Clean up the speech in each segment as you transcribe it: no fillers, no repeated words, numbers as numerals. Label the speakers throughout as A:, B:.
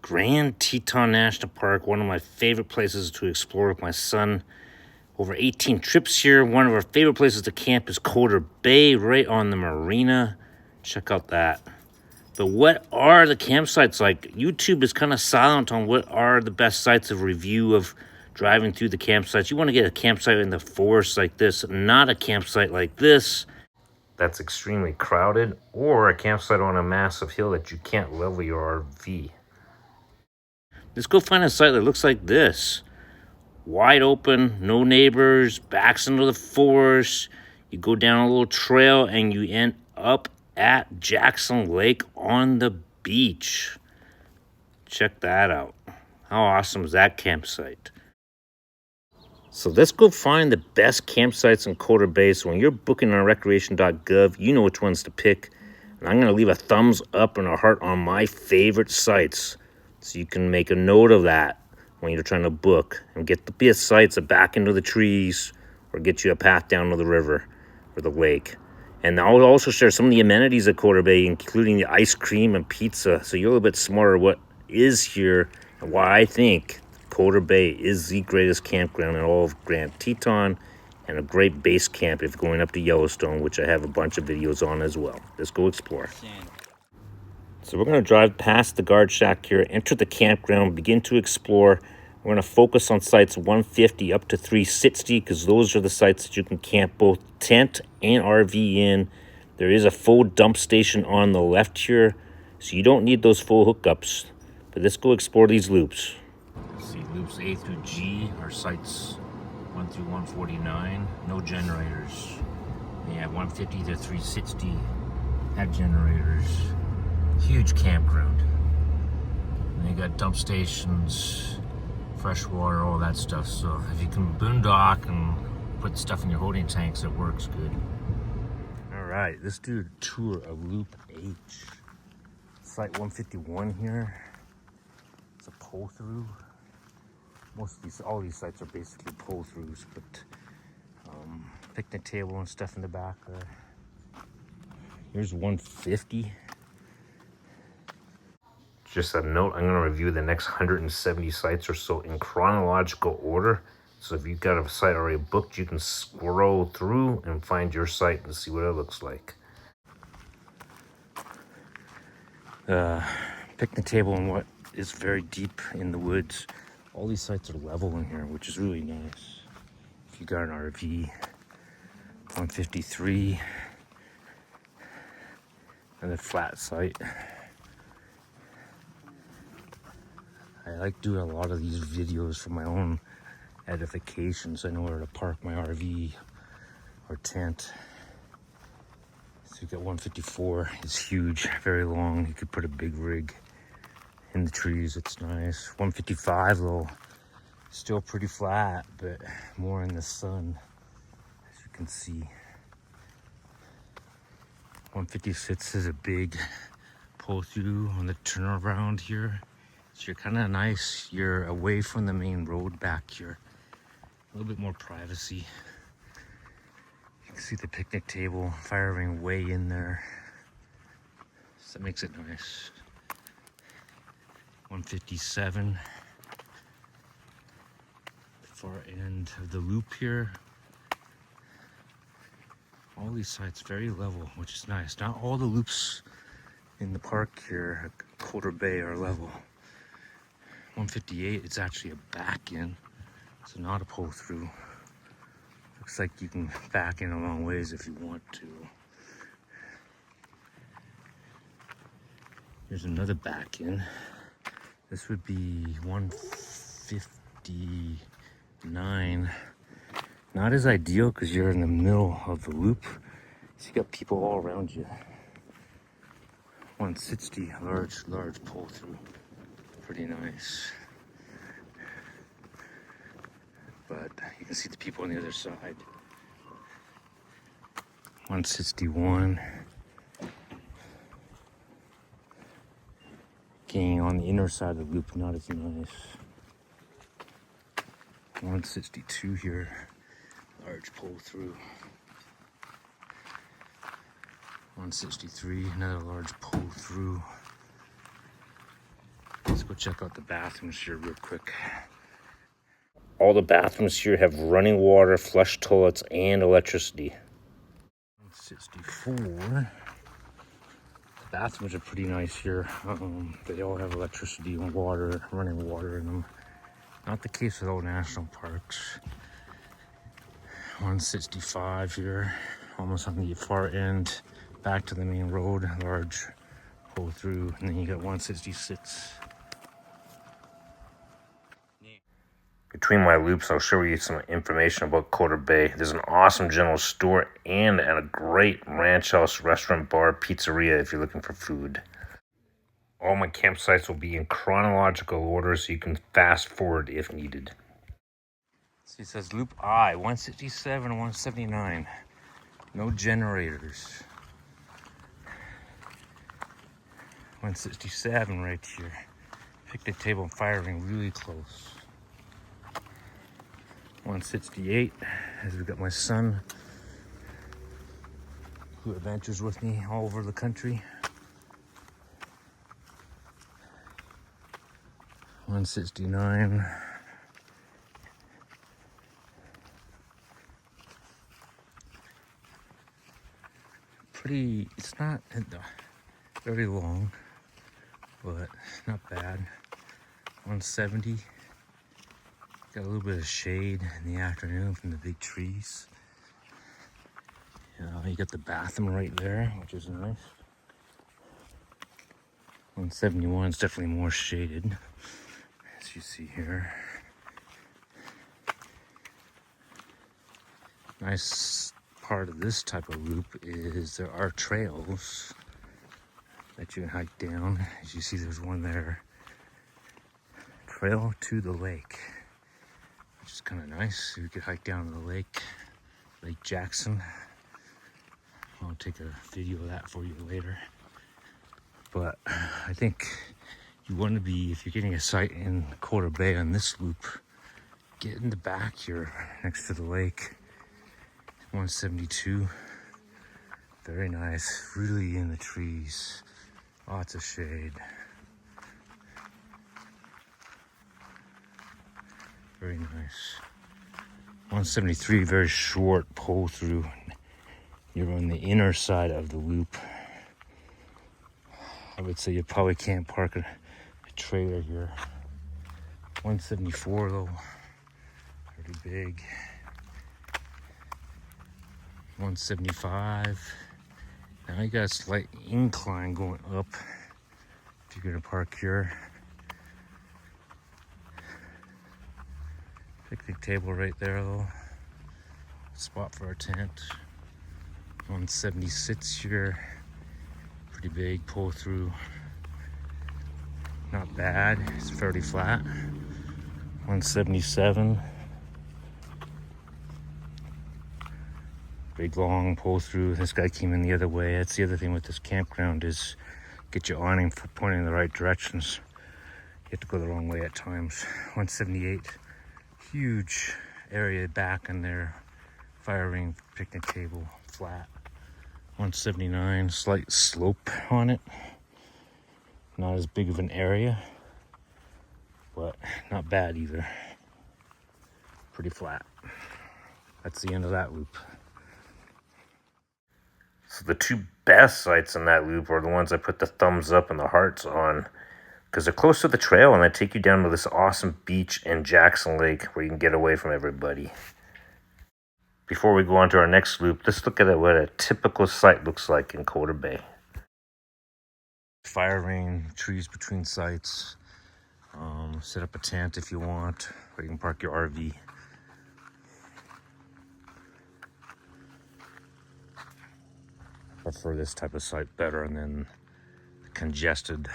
A: Grand Teton National Park, one of my favorite places to explore with my son. Over 18 trips here. One of our favorite places to camp is Coulter Bay, right on the marina. Check out that. But what are the campsites like? YouTube is kind of silent on what are the best sites of review of driving through the campsites. You want to get a campsite in the forest like this, not a campsite like this that's extremely crowded, or a campsite on a massive hill that you can't level your RV. Let's go find a site that looks like this. Wide open, no neighbors, backs into the forest. You go down a little trail and you end up at Jackson Lake on the beach. Check that out. How awesome is that campsite? So let's go find the best campsites in Coulter Bay. So when you're booking on Recreation.gov, you know which ones to pick. And I'm going to leave a thumbs up and a heart on my favorite sites, so you can make a note of that when you're trying to book and get the best sites back into the trees or get you a path down to the river or the lake. And I'll also share some of the amenities at Coulter Bay, including the ice cream and pizza, so you're a little bit smarter what is here and why I think Coulter Bay is the greatest campground in all of Grand Teton and a great base camp if going up to Yellowstone, which I have a bunch of videos on as well. Let's go explore. So we're going to drive past the guard shack here, enter the campground, begin to explore. We're going to focus on sites 150 up to 360 because those are the sites that you can camp both tent and RV in. There is a full dump station on the left here, so you don't need those full hookups. But let's go explore these loops. Let's see, loops A through G are sites 1 through 149, no generators. They have 150 to 360, have generators. Huge campground. And they got dump stations, fresh water, all that stuff. So if you can boondock and put stuff in your holding tanks, it works good. All right, let's do a tour of Loop H. Site 151 here. It's a pull through. All these sites are basically pull throughs, but picnic table and stuff in the back there. Here's 150. Just a note, I'm going to review the next 170 sites or so in chronological order. So if you've got a site already booked, you can scroll through and find your site and see what it looks like. Picnic table and what is very deep in the woods. All these sites are level in here, which is really nice. If you got an RV, 153, another flat site. I like doing a lot of these videos for my own edification, so I know where to park my RV or tent. So you got 154, it's huge, very long. You could put a big rig in the trees, it's nice. 155 though, still pretty flat, but more in the sun, as you can see. 156 is a big pull through on the turnaround here. So you're kind of nice, you're away from the main road back here. A little bit more privacy. You can see the picnic table, fire ring way in there. So that makes it nice. 157. Far end of the loop here. All these sites very level, which is nice. Not all the loops in the park here at Coulter Bay are level. 158, it's actually a back in, so not a pull through. Looks like you can back in a long ways if you want to. Here's another back in. This would be 159. Not as ideal because you're in the middle of the loop, so you got people all around you. 160, large pull through. Pretty nice. But you can see the people on the other side. 161. Getting on the inner side of the loop, not as nice. 162 here. Large pull through. 163, another large pull through. Let's go check out the bathrooms here real quick. All the bathrooms here have running water, flush toilets, and electricity. 64. The bathrooms are pretty nice here. They all have electricity and water, running water in them. Not the case with all national parks. 165 here, almost on the far end, back to the main road, large pull through, and then you got 166. Between my loops, I'll show you some information about Coulter Bay. There's an awesome general store and a great ranch house, restaurant, bar, pizzeria if you're looking for food. All my campsites will be in chronological order so you can fast forward if needed. So it says Loop I, 167 and 179. No generators. 167 right here. Picnic table and fire ring really close. 168, as we've got my son who adventures with me all over the country. 169. It's not very long, but not bad. 170. Got a little bit of shade in the afternoon from the big trees. You got the bathroom right there, which is nice. 171 is definitely more shaded, as you see here. Nice part of this type of loop is there are trails that you can hike down. As you see, there's one there. Trail to the lake, which is kind of nice. So you could hike down to the lake, Lake Jackson. I'll take a video of that for you later. But I think you want to be, if you're getting a site in Coulter Bay on this loop, get in the back here next to the lake. 172. Very nice, really in the trees. Lots of shade. Very nice. 173, very short pull through. You're on the inner side of the loop. I would say you probably can't park a trailer here. 174 though, pretty big. 175. Now you got a slight incline going up if you're gonna park here. Picnic table right there though. Spot for our tent. 176 here. Pretty big pull through. Not bad, it's fairly flat. 177. Big long pull through. This guy came in the other way. That's the other thing with this campground is get your awning for pointing in the right directions. You have to go the wrong way at times. 178. Huge area back in there. Fire ring, picnic table, flat. 179, slight slope on it. Not as big of an area, but not bad either. Pretty flat. That's the end of that loop. So the two best sites in that loop are the ones I put the thumbs up and the hearts on, because they're close to the trail and they take you down to this awesome beach in Jackson Lake where you can get away from everybody. Before we go on to our next loop, let's look at what a typical site looks like in Coulter Bay. Fire ring, trees between sites. Set up a tent if you want, or you can park your RV. I prefer this type of site better than the congested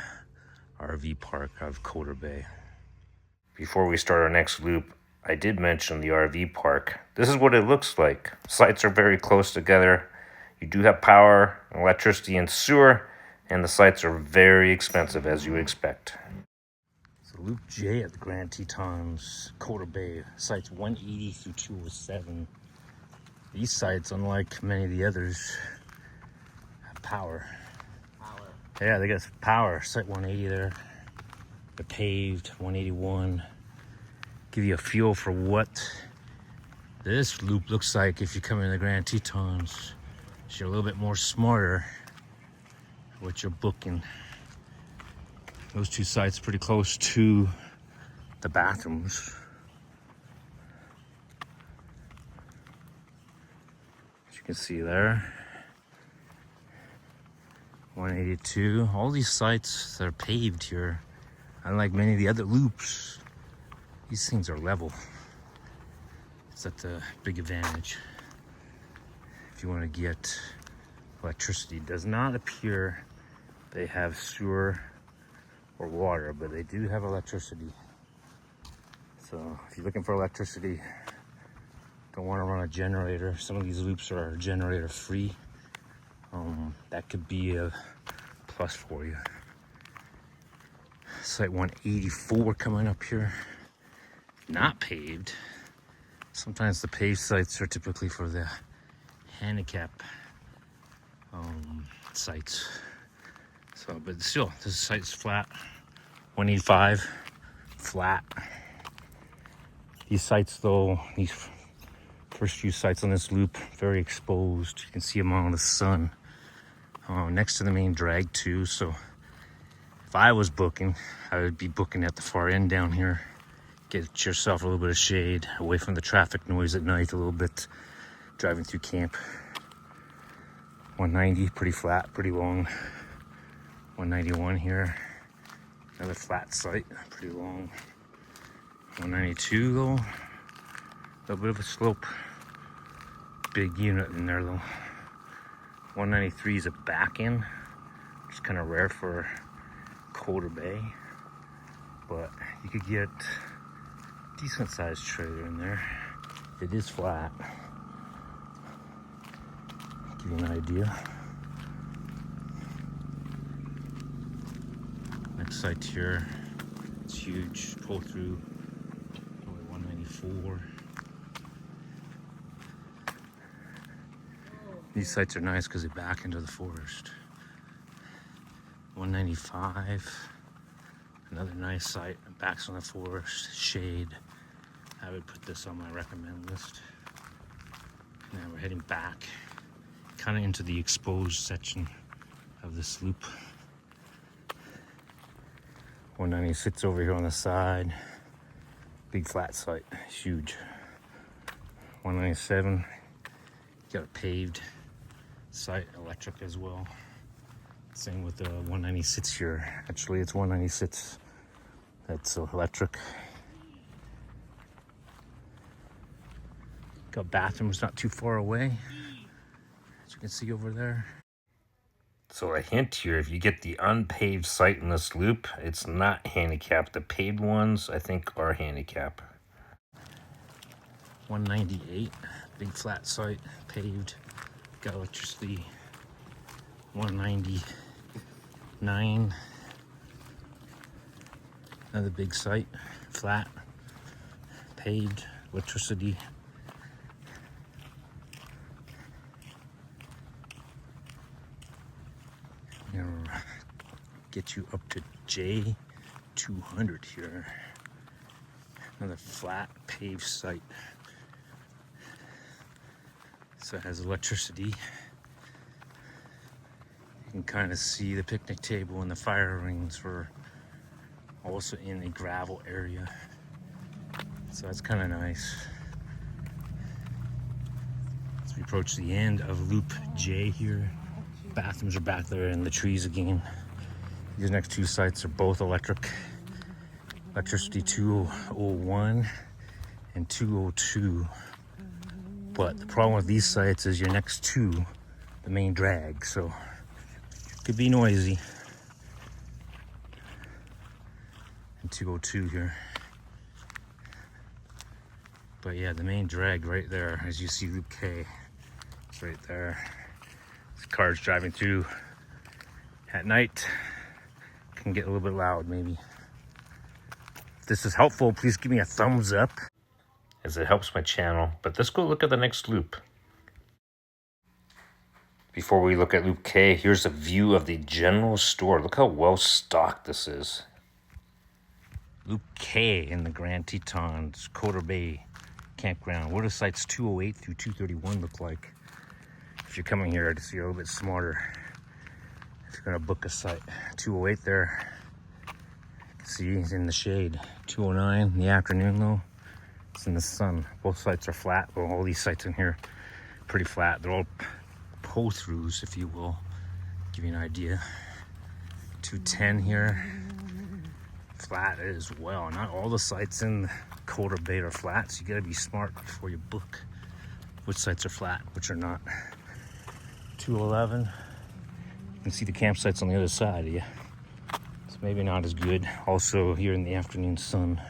A: RV park of Coulter Bay. Before we start our next loop, I did mention the RV park. This is what it looks like. Sites are very close together. You do have power, electricity, and sewer, and the sites are very expensive, as you would expect. So Loop J at the Grand Tetons, Coulter Bay, sites 180 through 207. These sites, unlike many of the others, have power. Yeah, they got power. Site 180 there. the paved 181. Give you a feel for what this loop looks like if you come in the Grand Tetons. So you're a little bit more smarter what you're booking. Those two sites pretty close to the bathrooms. As you can see there, 182. All these sites that are paved here, unlike many of the other loops, these things are level. That's a big advantage. If you want to get electricity, it does not appear they have sewer or water, but they do have electricity. So if you're looking for electricity, don't want to run a generator, some of these loops are generator free. That could be a plus for you. Site 184 coming up here, not paved. Sometimes the paved sites are typically for the handicap sites. So, but still, this site's flat. 185, flat. These sites though, these first few sites on this loop, very exposed. You can see them on the sun. Next to the main drag too, so if I was booking, I would be booking at the far end down here. Get yourself a little bit of shade, away from the traffic noise at night a little bit, driving through camp. 190, pretty flat, pretty long. 191 here, another flat site, pretty long. 192 though, a little bit of a slope. Big unit in there though. 193 is a back end, which is kind of rare for Coulter Bay, but you could get decent sized trailer in there. It is flat. Give you an idea. Next site here, it's huge. Pull through 194. These sites are nice because they back into the forest. 195, another nice site, backs on the forest, shade. I would put this on my recommend list. Now we're heading back, kind of into the exposed section of this loop. 196 over here on the side, big flat site, huge. 197, got a paved site, electric as well. Same with the 196 here. Actually, it's 196 that's electric. Got bathrooms not too far away, as you can see over there. So a hint here, if you get the unpaved site in this loop, it's not handicapped. The paved ones, I think, are handicapped. 198, big flat site, paved, got electricity. 199, another big site, flat, paved, electricity. Get you up to J200 here. Another flat paved site. So it has electricity. You can kind of see the picnic table and the fire rings for also in a gravel area. So that's kind of nice. As we approach the end of Loop J here, bathrooms are back there in the trees again. These next two sites are both electric. Electricity 201 and 202. But the problem with these sites is you're next to the main drag, so it could be noisy. And 202 here. But yeah, the main drag right there, as you see Loop K, it's right there. This car's driving through at night. Can get a little bit loud maybe. If this is helpful, please give me a thumbs up, as it helps my channel. But let's go look at the next loop. Before we look at Loop K, here's a view of the general store. Look how well stocked this is. K in the Grand Teton Coulter Bay Campground. What do sites 208 through 231 look like? If you're coming here, to see a little bit smarter. If you're gonna book a site, 208 there. See, he's in the shade. 209 in the afternoon though, it's in the sun. Both sites are flat. Well, all these sites in here pretty flat. They're all pull-throughs, if you will. Give you an idea. 210 here, flat as well. Not all the sites in Colter Bay are flat, so you gotta be smart before you book which sites are flat, which are not. 211, you can see the campsites on the other side of you. It's maybe not as good. Also here in the afternoon sun.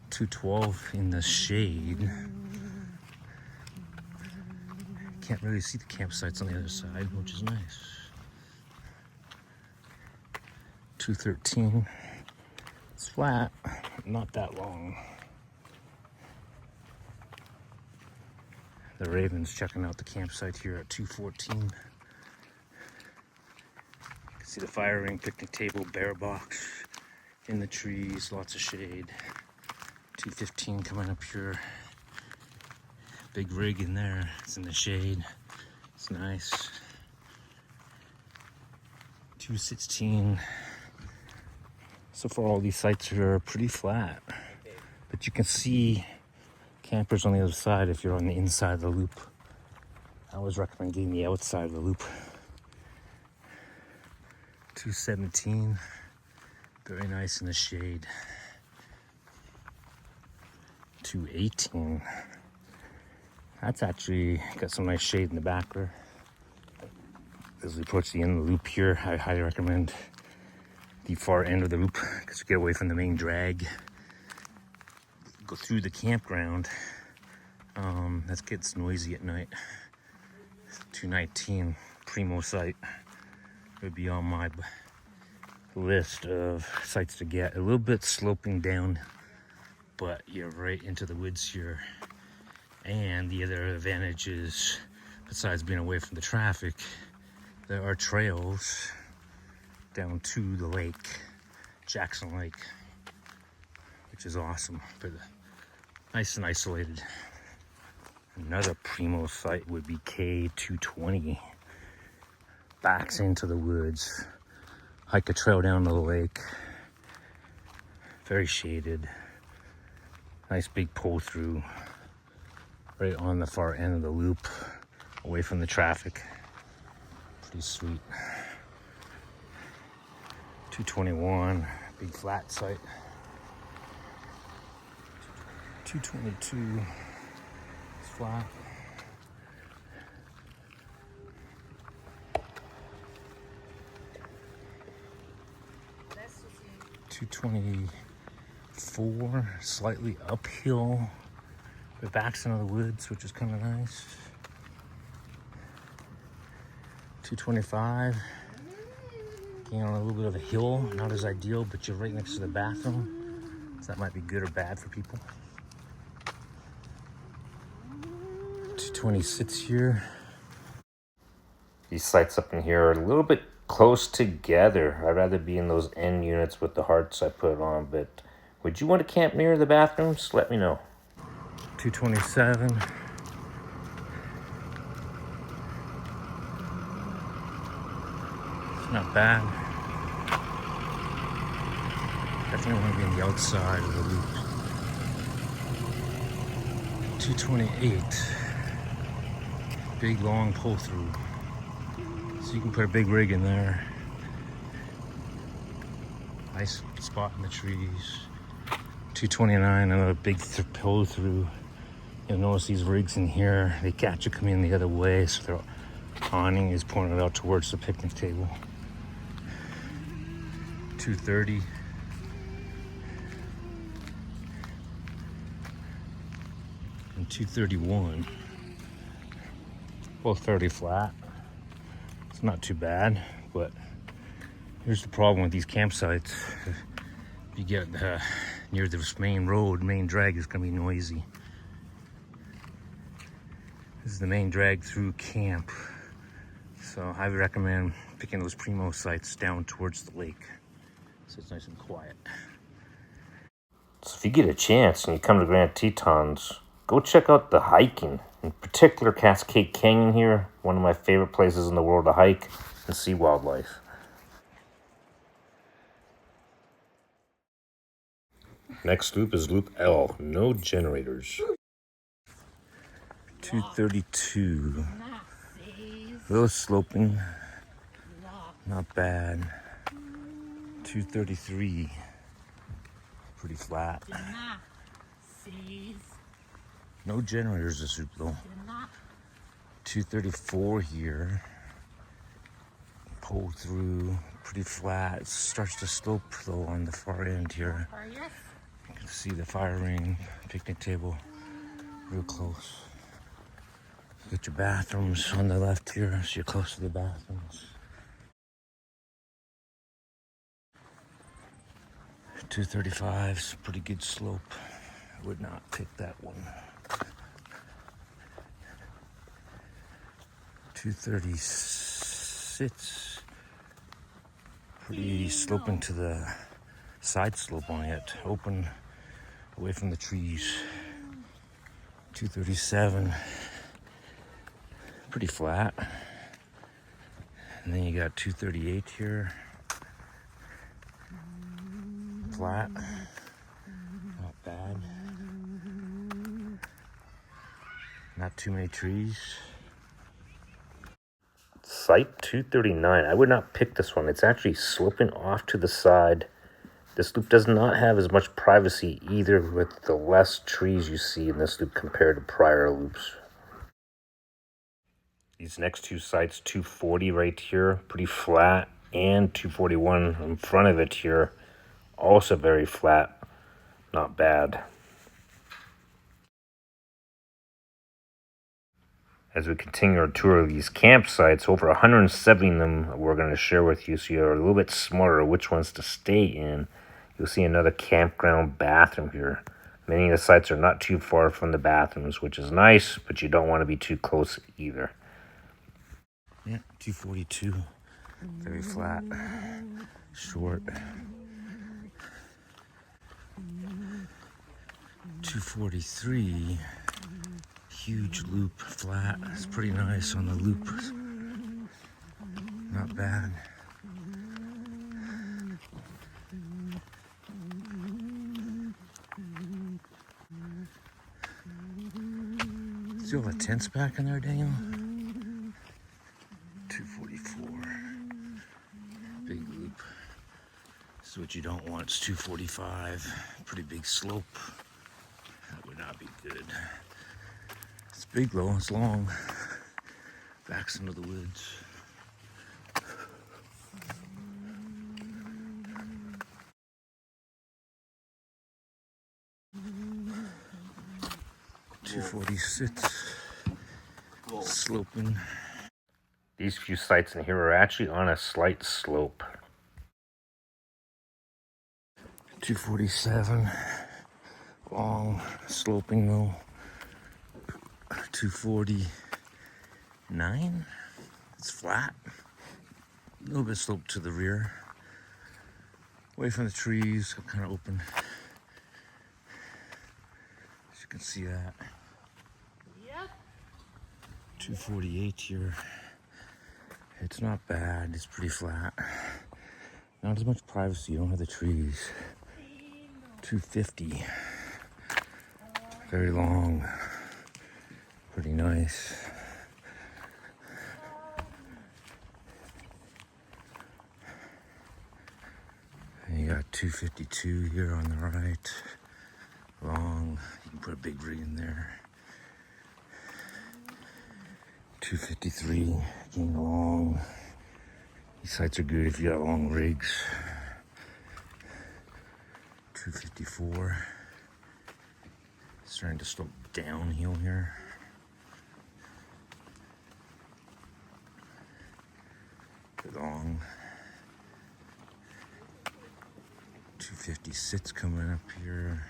A: 212 in the shade. Can't really see the campsites on the other side, which is nice. 213, it's flat, not that long. The Ravens checking out the campsite here at 214. You can see the fire ring, picnic table, bear box in the trees, lots of shade. 215 coming up here. Big rig in there, it's in the shade, it's nice. 216. So far all these sites are pretty flat, but you can see campers on the other side if you're on the inside of the loop. I always recommend getting the outside of the loop. 217, very nice in the shade. 218, that's actually got some nice shade in the back there. As we approach the end of the loop here, I highly recommend the far end of the loop because you get away from the main drag. Go through the campground. That gets noisy at night. 219, primo site. Would be on my list of sites to get. A little bit sloping down, but you're right into the woods here. And the other advantage is, besides being away from the traffic, there are trails down to the lake, Jackson Lake, which is awesome, but nice and isolated. Another primo site would be K220. Backs into the woods, hike a trail down to the lake. Very shaded, nice big pull through, right on the far end of the loop, away from the traffic. Pretty sweet. 221, big flat site. 222, it's flat. 224, slightly uphill. It backs into the woods, which is kind of nice. 225, getting on a little bit of a hill, not as ideal, but you're right next to the bathroom, so that might be good or bad for people. 220 sits here. These sites up in here are a little bit close together. I'd rather be in those end units with the hearts I put on, but would you want to camp near the bathrooms? Let me know. 227. It's not bad. Definitely want to be on the outside of the loop. 228. Big long pull through. So you can put a big rig in there. Nice spot in the trees. 229, another big pull through. You'll notice these rigs in here, they catch you coming in the other way, so their awning is pointed out towards the picnic table. 230. And 231. Both 30 flat. It's not too bad, but here's the problem with these campsites. If you get near this main road, main drag is going to be noisy. This is the main drag through camp. So I would recommend picking those primo sites down towards the lake, so it's nice and quiet. if you get a chance and you come to Grand Tetons, go check out the hiking. In particular, Cascade Canyon here, one of my favorite places in the world to hike and see wildlife. Next loop is Loop L, no generators. 232. A little sloping, not bad. 233, pretty flat. No generators this loop though. 234 here. Pull through, pretty flat. It starts to slope though on the far end here. You can see the fire ring, picnic table, real close. You got your bathrooms on the left here, so you're close to the bathrooms. 235 is a pretty good slope. I would not pick that one. 236, pretty sloping to the side slope on it, open away from the trees. 237, pretty flat. And then you got 238 here, flat, not bad. Not too many trees. Site 239. I would not pick this one. It's actually sloping off to the side. This loop does not have as much privacy either, with the less trees you see in this loop compared to prior loops. These next two sites, 240 right here, pretty flat, and 241 in front of it here, also very flat, not bad. As we continue our tour of these campsites, over 170 of them we're going to share with you, so you're a little bit smarter which ones to stay in. You'll see another campground bathroom here. Many of the sites are not too far from the bathrooms, which is nice, but you don't want to be too close either. Yeah, 242, very flat, short. 243, huge loop, flat. It's pretty nice on the loop. Not bad. Still have tents back in there, Daniel? 244. Big loop. This is what you don't want. It's 245. Pretty big slope. That would not be good. It's big though, it's long. Backs into the woods. .246, sloping. These few sites in here are actually on a slight slope. 247, long, sloping though. 249, it's flat. A little bit slope to the rear. Away from the trees, kind of open. As you can see that. 248 here. It's not bad, it's pretty flat. Not as much privacy, you don't have the trees. 250. Very long. Pretty nice. And you got 252 here on the right. Long. You can put a big rig in there. 253, again long. These sites are good if you got long rigs. 254. Starting to slope downhill here. Long. 256 coming up here.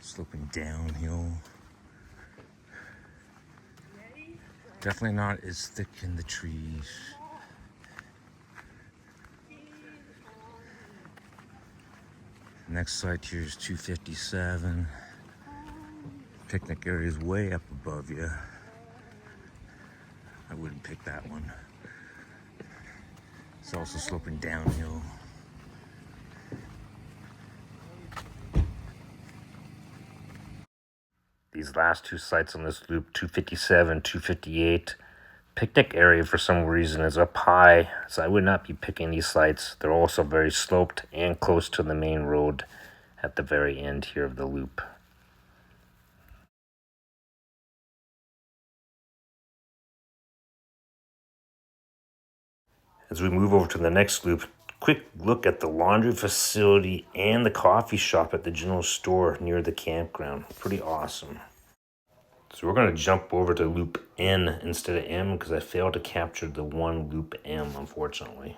A: Sloping downhill. Definitely not as thick in the trees. Next site here is 257. Picnic area is way up above you. I wouldn't pick that one. It's also sloping downhill. These last two sites on this loop, 257, 258, picnic area for some reason is up high, so I would not be picking these sites. They're also very sloped and close to the main road at the very end here of the loop. As we move over to the next loop, quick look at the laundry facility and the coffee shop at the general store near the campground. Pretty awesome. So we're going to jump over to loop N instead of M because I failed to capture the one loop M, unfortunately.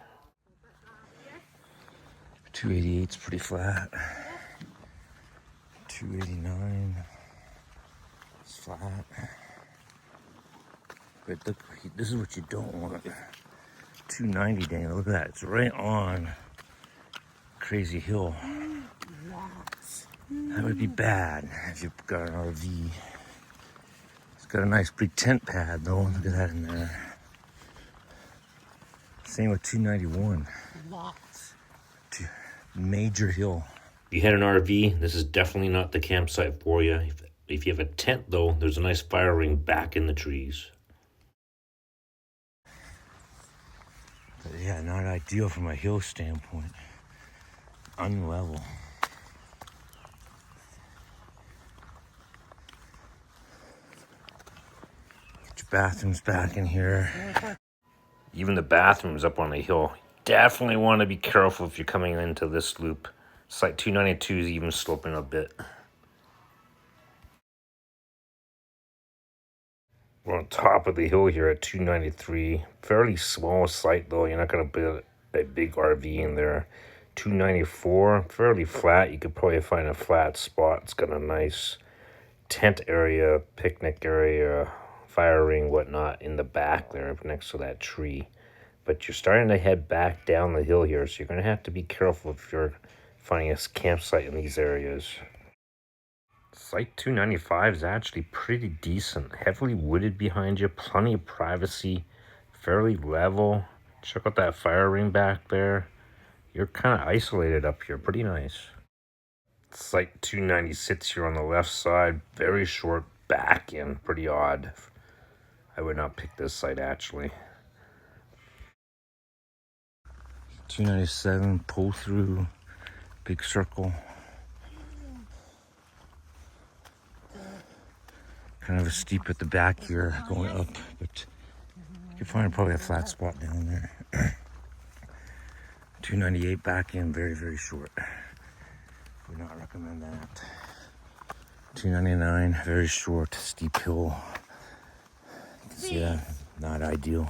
A: 288 is pretty flat. 289 is flat. But look, this is what you don't want. 290, Dana, look at that. It's right on Crazy Hill. That would be bad if you've got an RV. It's got a nice big tent pad though. Look at that in there. Same with 291. Major hill. If you had an RV, this is definitely not the campsite for you. If you have a tent though, there's a nice fire ring back in the trees. But yeah, not ideal from a hill standpoint. Unlevel. Get your bathrooms back in here. Even the bathrooms up on the hill. Definitely want to be careful if you're coming into this loop. Site 292 is even sloping a bit. We're on top of the hill here at 293. Fairly small site though. You're not going to put a big RV in there. 294, fairly flat. You could probably find a flat spot. It's got a nice tent area, picnic area, fire ring, whatnot in the back there next to that tree. But you're starting to head back down the hill here, so you're going to have to be careful if you're finding a campsite in these areas. Site 295 is actually pretty decent. Heavily wooded behind you, plenty of privacy, fairly level. Check out that fire ring back there. You're kind of isolated up here, pretty nice. Site 296 here on the left side, very short back end, pretty odd. I would not pick this site actually. 297, pull through, big circle. Kind of a steep at the back here going up, but you can find probably a flat spot down there. 298 back in, very, very short. Would not recommend that. 299, very short, steep hill. You can see that, not ideal.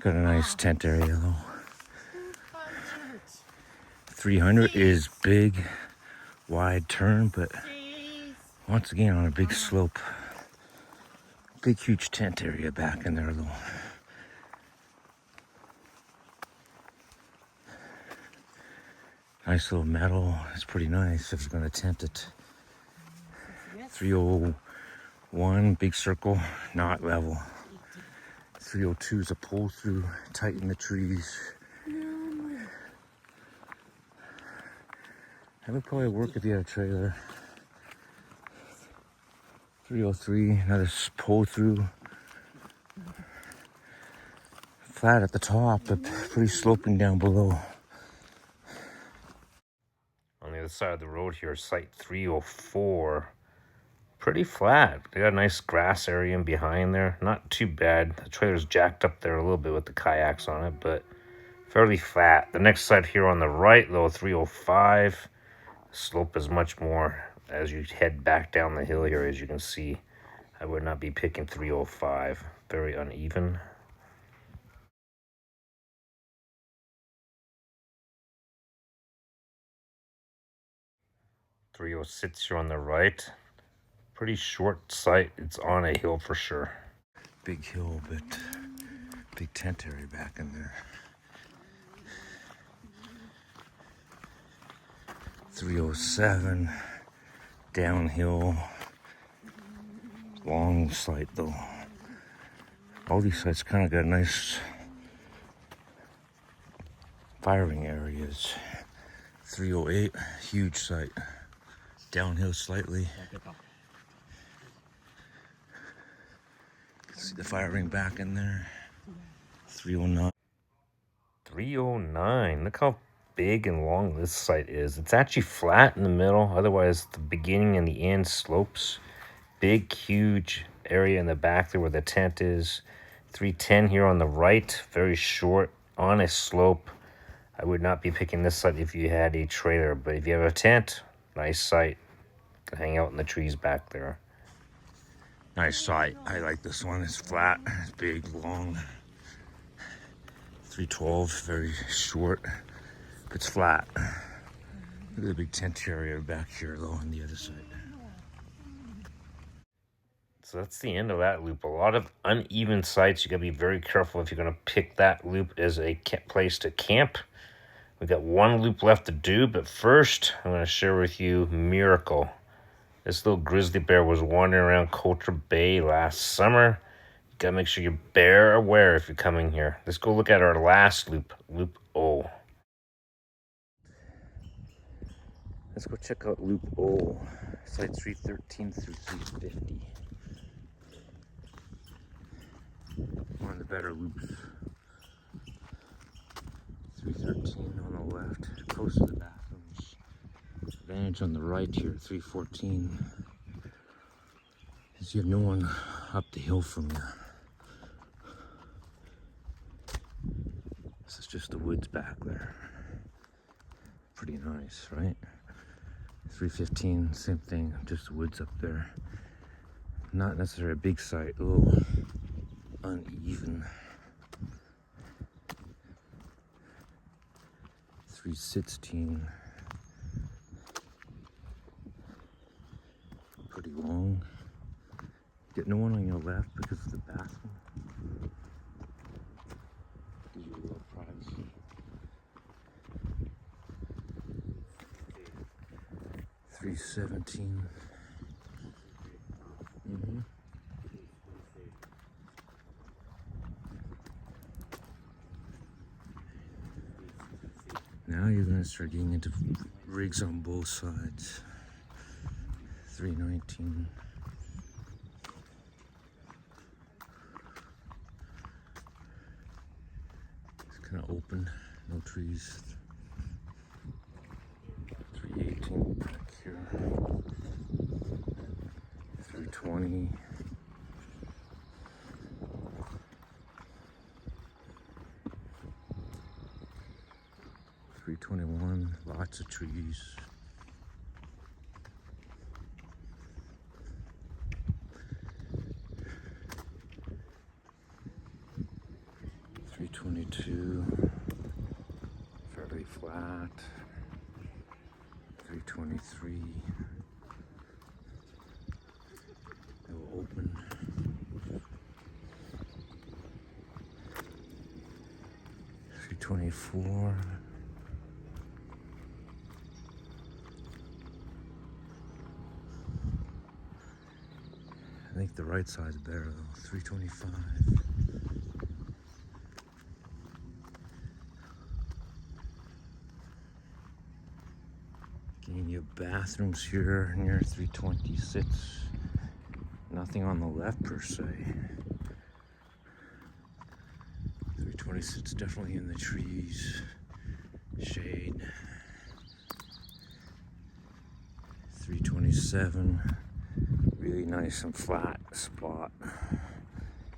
A: Got a nice tent area though. 300 is big, wide turn, but once again on a big slope. Big, huge tent area back in there though. Nice little metal. It's pretty nice if you're going to tent it. 301, big circle, not level. 302 is a pull through, tight in the trees. That would probably work if you had a trailer. 303, another pull through. Flat at the top, but pretty sloping down below. On the other side of the road here, site 304. Pretty flat. They got a nice grass area in behind there. Not too bad. The trailer's jacked up there a little bit with the kayaks on it, but fairly flat. The next site here on the right, though, 305. Slope is much more as you head back down the hill here, as you can see. I would not be picking 305. Very uneven. .306 here on the right. Pretty short site. It's on a hill for sure. Big hill, but big tent area back in there. 307, downhill, long site though. All these sites kind of got nice firing areas. 308, huge site, downhill slightly. See the firing back in there. 309. 309. Look how big and long this site is. It's actually flat in the middle. Otherwise, the beginning and the end slopes. Big, huge area in the back there where the tent is. 310 here on the right. Very short, on a slope. I would not be picking this site if you had a trailer. But if you have a tent, nice site. Can hang out in the trees back there. Nice site. I like this one. It's flat. It's big, long. 312, very short. It's flat. Look at the big tent area back here, though, on the other side. So that's the end of that loop. A lot of uneven sites. You gotta be very careful if you're gonna pick that loop as a place to camp. We've got one loop left to do, but first, I'm gonna share with you Miracle. This little grizzly bear was wandering around Coulter Bay last summer. You gotta make sure you're bear aware if you're coming here. Let's go look at our last loop, Loop O. Let's go check out Loop O, sites 313 through 350. One of the better loops. 313 on the left, close to the bathrooms. Advantage on the right here, 314. Because you have no one up the hill from you. This is just the woods back there. Pretty nice, right? 315, same thing, just the woods up there. Not necessarily a big site, a little uneven. 316. Pretty long. Get no one on your left because of the bathroom. Gives you a little privacy. 317. Now you're going to start getting into rigs on both sides. 319. It's kind of open, no trees. 318 back here. 320. 321, lots of trees. 322, fairly flat. 323, they will open. 324. I think the right side's better though, 325. Getting your bathrooms here near 326. Nothing on the left per se. 326 definitely in the trees, shade. 327. Really nice and flat spot.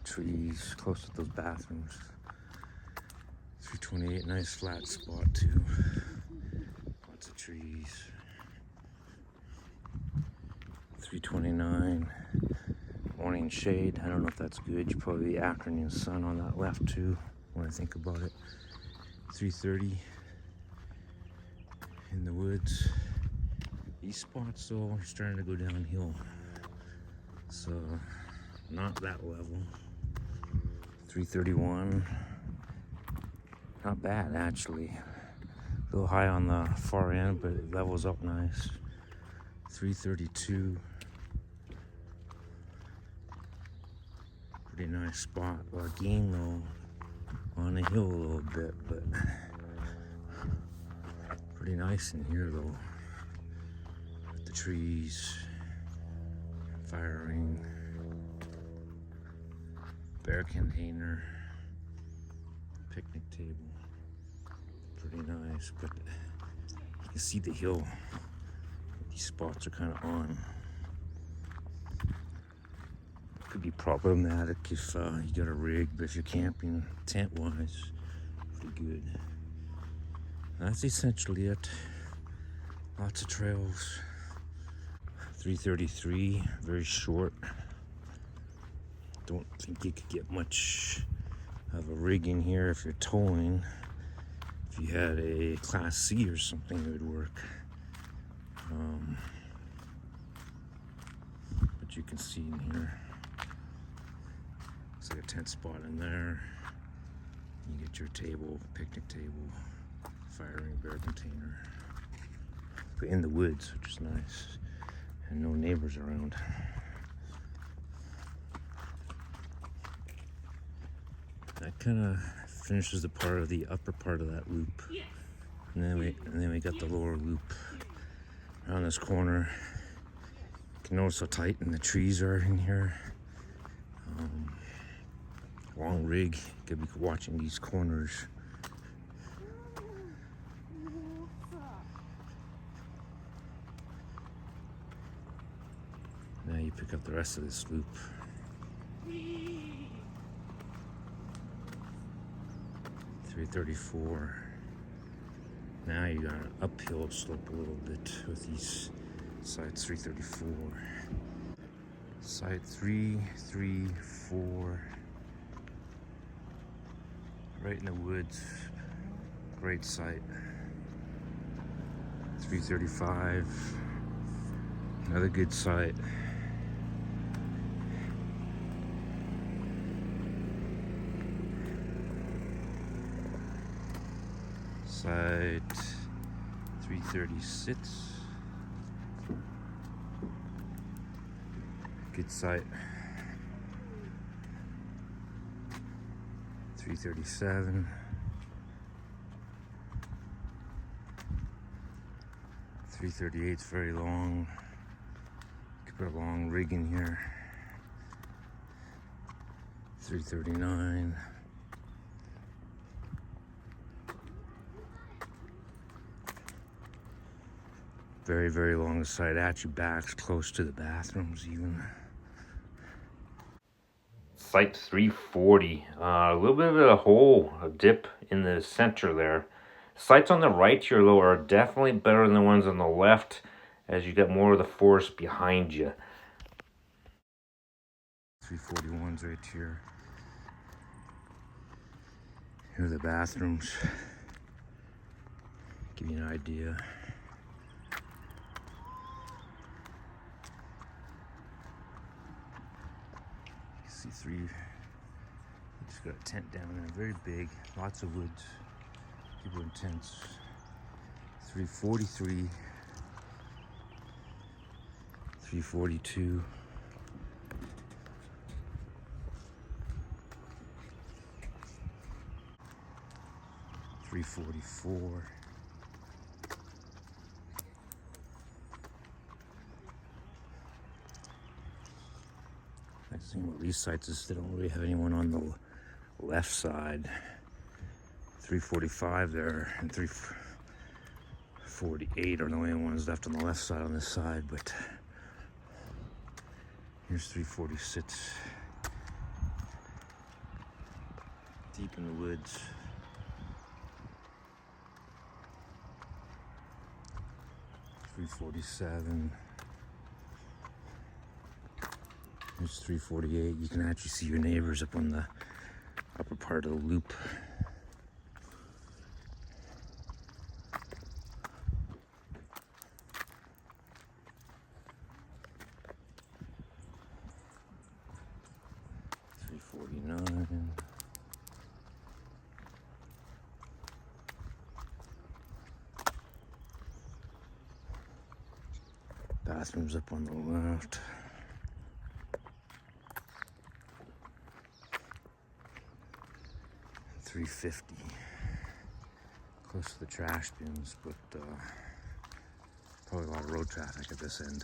A: Trees close to those bathrooms. 328, nice flat spot too. Lots of trees. 329, morning shade. I don't know if that's good. You probably the afternoon sun on that left too, when I think about it. 330 in the woods. These spots though are starting to go downhill. So, not that level. 331. Not bad, actually. A little high on the far end, but it levels up nice. 332. Pretty nice spot. A lot of game though, on the hill a little bit, but pretty nice in here though. With the trees, fire ring, bear container, picnic table. Pretty nice, but you can see the hill. These spots are kind of on. Could be problematic if you got a rig, but if you're camping tent-wise, pretty good. That's essentially it. Lots of trails. 333, very short. Don't think you could get much of a rig in here if you're towing. If you had a Class C or something, it would work. But you can see in here, it's like a tent spot in there. You get your table, picnic table, firing bear container. But in the woods, which is nice, and no neighbors around. That kind of finishes the part of the upper part of that loop, and then we got the lower loop around this corner. You can notice how tight and the trees are in here. Long rig, could be watching these corners. Now you pick up the rest of this loop. 334. Now you got an uphill slope a little bit with these sides. 334. Side 334. Right in the woods. Great site. 335. Another good site. Site 336. Good site. 337. 338 is very long. You could put a long rig in here. 339. Very, very long side. Actually backs close to the bathrooms even. Site 340. A little bit of a hole, a dip in the center there. Sites on the right here, though, are definitely better than the ones on the left, as you get more of the forest behind you. 341's right here. Here are the bathrooms. Give you an idea. You see three. Just got a tent down there, very big, lots of woods. People in tents. 343. 342. 344. Nice thing about these sites is they don't really have anyone on the left side. 345 there and 348 are the only ones left on the left side on this side, but here's 346. Deep in the woods. 347. Here's 348. You can actually see your neighbors up on the upper part of the loop. Bathrooms up on the left. $3.50. Close to the trash bins, but probably a lot of road traffic at this end.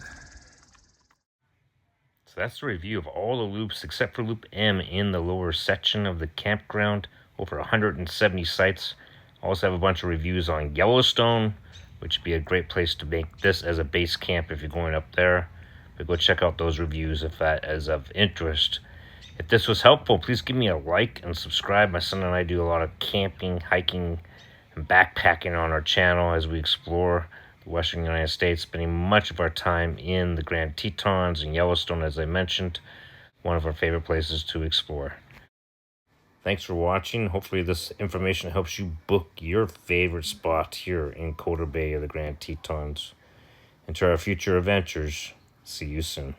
A: So that's the review of all the loops except for Loop M in the lower section of the campground. Over 170 sites. Also have a bunch of reviews on Yellowstone, which would be a great place to make this as a base camp if you're going up there. But go check out those reviews if that is of interest. If this was helpful, please give me a like and subscribe. My son and I do a lot of camping, hiking, and backpacking on our channel as we explore the western United States, spending much of our time in the Grand Tetons and Yellowstone, as I mentioned, one of our favorite places to explore. Thanks for watching. Hopefully this information helps you book your favorite spot here in Coulter Bay or the Grand Tetons. Until our future adventures, see you soon.